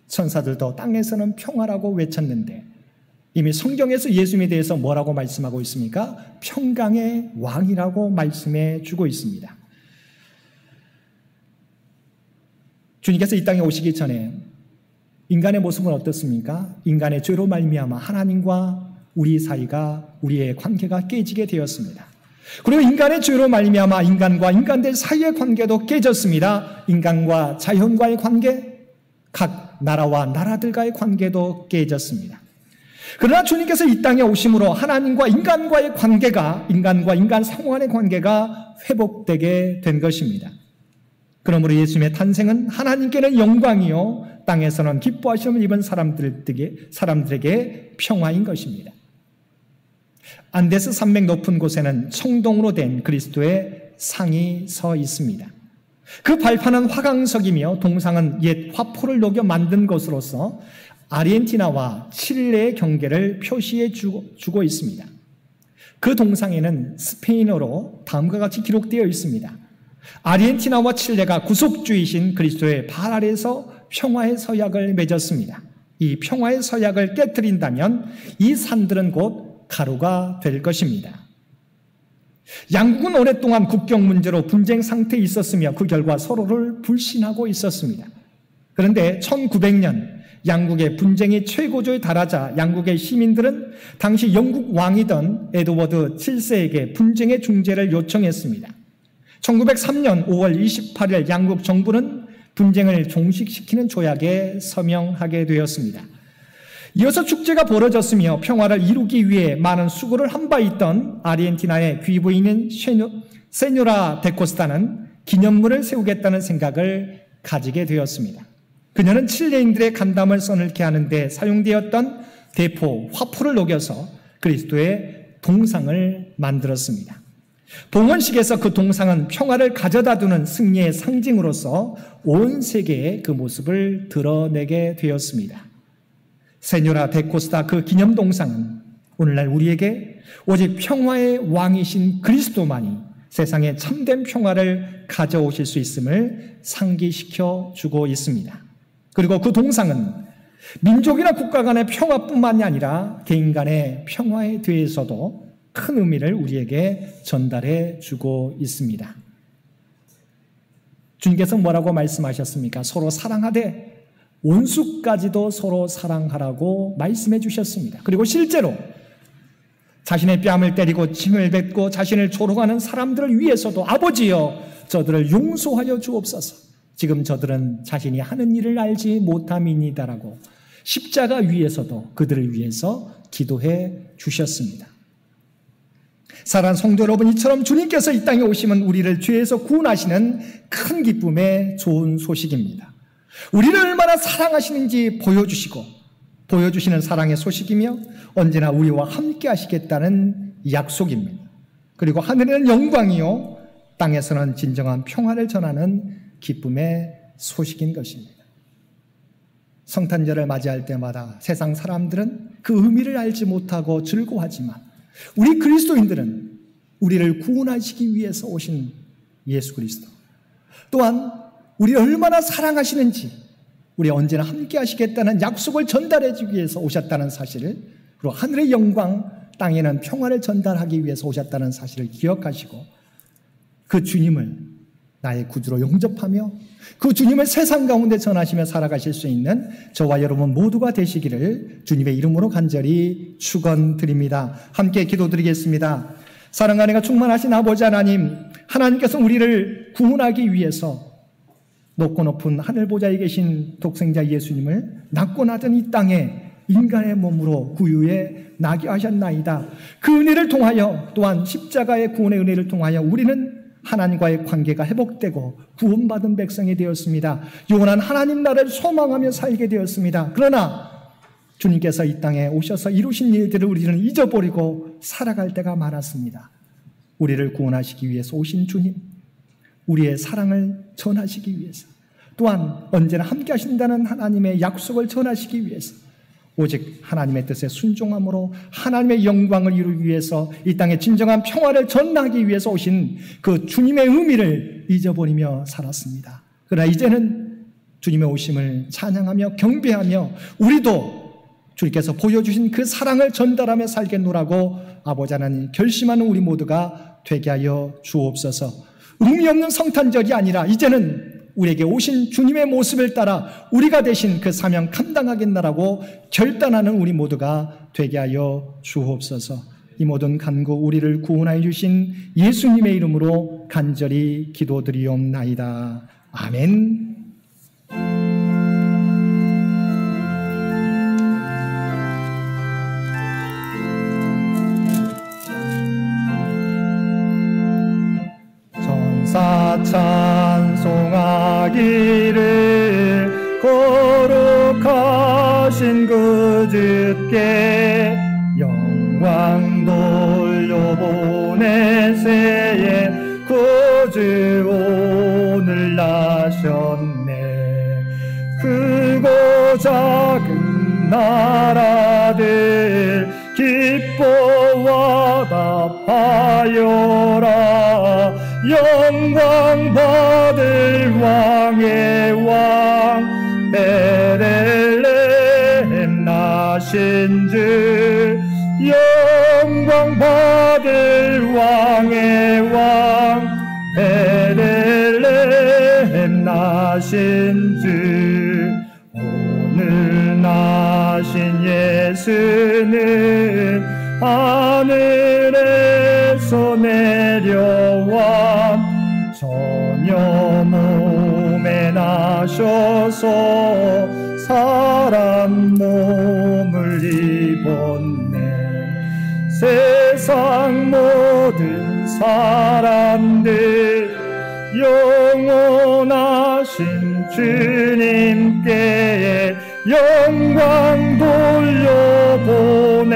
Speaker 1: 천사들도 땅에서는 평화라고 외쳤는데 이미 성경에서 예수님에 대해서 뭐라고 말씀하고 있습니까? 평강의 왕이라고 말씀해 주고 있습니다. 주님께서 이 땅에 오시기 전에 인간의 모습은 어떻습니까? 인간의 죄로 말미암아 하나님과 우리 사이가, 우리의 관계가 깨지게 되었습니다. 그리고 인간의 죄로 말미암아 인간과 인간들 사이의 관계도 깨졌습니다. 인간과 자연과의 관계, 각 나라와 나라들과의 관계도 깨졌습니다. 그러나 주님께서 이 땅에 오심으로 하나님과 인간과의 관계가, 인간과 인간 상호간의 관계가 회복되게 된 것입니다. 그러므로 예수님의 탄생은 하나님께는 영광이요 땅에서는 기뻐하심을 입은 사람들에게 평화인 것입니다. 안데스 산맥 높은 곳에는 청동으로 된 그리스도의 상이 서 있습니다. 그 발판은 화강석이며 동상은 옛 화포를 녹여 만든 것으로서 아르헨티나와 칠레의 경계를 표시해 주고 있습니다. 그 동상에는 스페인어로 다음과 같이 기록되어 있습니다. 아르헨티나와 칠레가 구속주이신 그리스도의 발 아래에서 평화의 서약을 맺었습니다. 이 평화의 서약을 깨뜨린다면 이 산들은 곧 가루가 될 것입니다. 양국은 오랫동안 국경 문제로 분쟁 상태에 있었으며 그 결과 서로를 불신하고 있었습니다. 그런데 1900년 양국의 분쟁이 최고조에 달하자 양국의 시민들은 당시 영국 왕이던 에드워드 7세에게 분쟁의 중재를 요청했습니다. 1903년 5월 28일 양국 정부는 분쟁을 종식시키는 조약에 서명하게 되었습니다. 이어서 축제가 벌어졌으며 평화를 이루기 위해 많은 수고를 한 바 있던 아르헨티나의 귀부인인 세뇨라 데코스타는 기념물을 세우겠다는 생각을 가지게 되었습니다. 그녀는 칠레인들의 간담을 써넣게 하는데 사용되었던 대포, 화포를 녹여서 그리스도의 동상을 만들었습니다. 봉헌식에서 그 동상은 평화를 가져다 두는 승리의 상징으로서 온 세계에 그 모습을 드러내게 되었습니다. 세뇨라 데코스타 그 기념 동상은 오늘날 우리에게 오직 평화의 왕이신 그리스도만이 세상에 참된 평화를 가져오실 수 있음을 상기시켜 주고 있습니다. 그리고 그 동상은 민족이나 국가 간의 평화뿐만이 아니라 개인 간의 평화에 대해서도 큰 의미를 우리에게 전달해 주고 있습니다. 주님께서 뭐라고 말씀하셨습니까? 서로 사랑하되 원수까지도 서로 사랑하라고 말씀해 주셨습니다. 그리고 실제로 자신의 뺨을 때리고 침을 뱉고 자신을 조롱하는 사람들을 위해서도 아버지여 저들을 용서하여 주옵소서. 지금 저들은 자신이 하는 일을 알지 못함이니다라고 십자가 위에서도 그들을 위해서 기도해 주셨습니다. 사랑하는 성도 여러분, 이처럼 주님께서 이 땅에 오시면 우리를 죄에서 구원하시는 큰 기쁨의 좋은 소식입니다. 우리를 얼마나 사랑하시는지 보여주시는 사랑의 소식이며 언제나 우리와 함께 하시겠다는 약속입니다. 그리고 하늘에는 영광이요 땅에서는 진정한 평화를 전하는 기쁨의 소식인 것입니다. 성탄절을 맞이할 때마다 세상 사람들은 그 의미를 알지 못하고 즐거워하지만 우리 그리스도인들은 우리를 구원하시기 위해서 오신 예수 그리스도, 또한 우리를 얼마나 사랑하시는지, 우리 언제나 함께 하시겠다는 약속을 전달해 주기 위해서 오셨다는 사실을, 그리고 하늘의 영광, 땅에는 평화를 전달하기 위해서 오셨다는 사실을 기억하시고 그 주님을 나의 구주로 영접하며 그 주님을 세상 가운데 전하시며 살아가실 수 있는 저와 여러분 모두가 되시기를 주님의 이름으로 간절히 축원드립니다. 함께 기도드리겠습니다. 사랑과 은혜가 충만하신 아버지 하나님, 하나님께서 우리를 구원하기 위해서 높고 높은 하늘 보좌에 계신 독생자 예수님을 낮고 낮은 이 땅에 인간의 몸으로 구유에 나게 하셨나이다. 그 은혜를 통하여, 또한 십자가의 구원의 은혜를 통하여 우리는 하나님과의 관계가 회복되고 구원받은 백성이 되었습니다. 영원한 하나님 나라를 소망하며 살게 되었습니다. 그러나 주님께서 이 땅에 오셔서 이루신 일들을 우리는 잊어버리고 살아갈 때가 많았습니다. 우리를 구원하시기 위해서 오신 주님, 우리의 사랑을 전하시기 위해서, 또한 언제나 함께 하신다는 하나님의 약속을 전하시기 위해서, 오직 하나님의 뜻에 순종함으로 하나님의 영광을 이루기 위해서 이 땅에 진정한 평화를 전하기 위해서 오신 그 주님의 의미를 잊어버리며 살았습니다. 그러나 이제는 주님의 오심을 찬양하며 경배하며 우리도 주님께서 보여주신 그 사랑을 전달하며 살겠노라고 아버지 하나님 결심하는 우리 모두가 되게 하여 주옵소서. 의미 없는 성탄절이 아니라 이제는 우리에게 오신 주님의 모습을 따라 우리가 대신 그 사명 감당하겠나라고 결단하는 우리 모두가 되게 하여 주옵소서. 이 모든 간구 우리를 구원하여 주신 예수님의 이름으로 간절히 기도드리옵나이다. 아멘. 전사 찬송하기를 거룩하신 그 주께 영광 돌려보내세에 구주 오늘 나셨네. 크고 작은 나라들 기뻐 화답하여라. 영광 받을 왕의 왕 베들레헴 나신 주, 영광 받을 왕의 왕 베들레헴 나신 주. 오늘 나신 예수는 하늘에서 내려와 전혀 몸에 나셔서 사람 몸을 입었네. 세상 모든 사람들 영원하신 주님께 영광 돌려보내며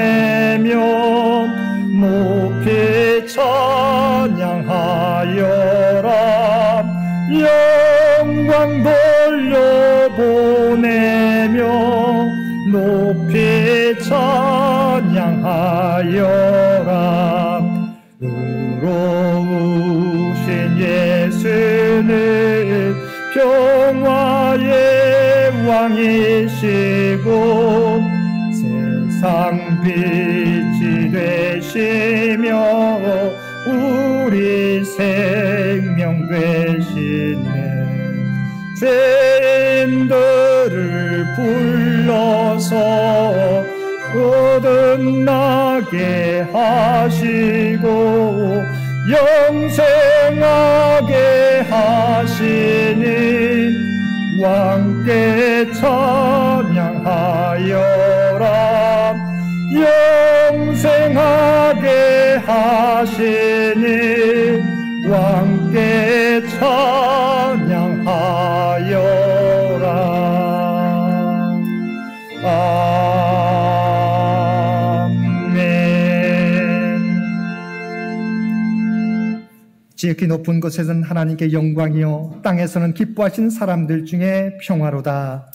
Speaker 1: 높이 찬양하여라. 영광 돌려보내며 높이 찬양하여라. 의로우신 예수는 평화의 왕이시고 세상 빛이 되시며 우리 생명 되시네. 죄인들을 불러서 거듭나게 하시고 영생하게 하시니 왕께 찬양하여라. 영생하게 하시니 왕께 찬양하여라. 아멘. 지극히 높은 곳에서는 하나님께 영광이요 땅에서는 기뻐하신 사람들 중에 평화로다.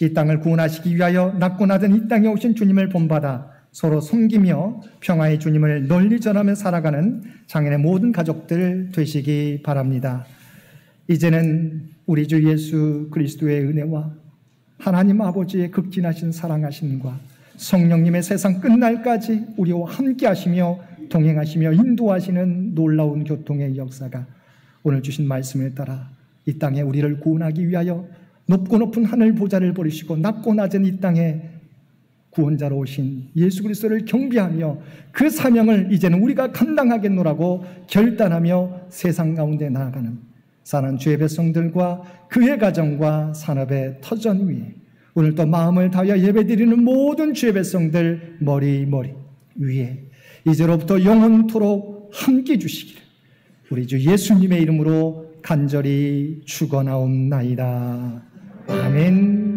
Speaker 1: 이 땅을 구원하시기 위하여 낮고 낮은 이 땅에 오신 주님을 본받아 서로 섬기며 평화의 주님을 널리 전하며 살아가는 장인의 모든 가족들 되시기 바랍니다. 이제는 우리 주 예수 그리스도의 은혜와 하나님 아버지의 극진하신 사랑하심과 성령님의 세상 끝날까지 우리와 함께 하시며 동행하시며 인도하시는 놀라운 교통의 역사가 오늘 주신 말씀을 따라 이 땅에 우리를 구원하기 위하여 높고 높은 하늘 보좌를 버리시고 낮고 낮은 이 땅에 구원자로 오신 예수 그리스도를 경배하며 그 사명을 이제는 우리가 감당하겠노라고 결단하며 세상 가운데 나아가는 사는 주의 백성들과 그의 가정과 산업의 터전 위에 오늘 또 마음을 다하여 예배드리는 모든 주의 백성들 머리 위에 이제로부터 영원토록 함께 주시기를 우리 주 예수님의 이름으로 간절히 축원하옵나이다. 아멘.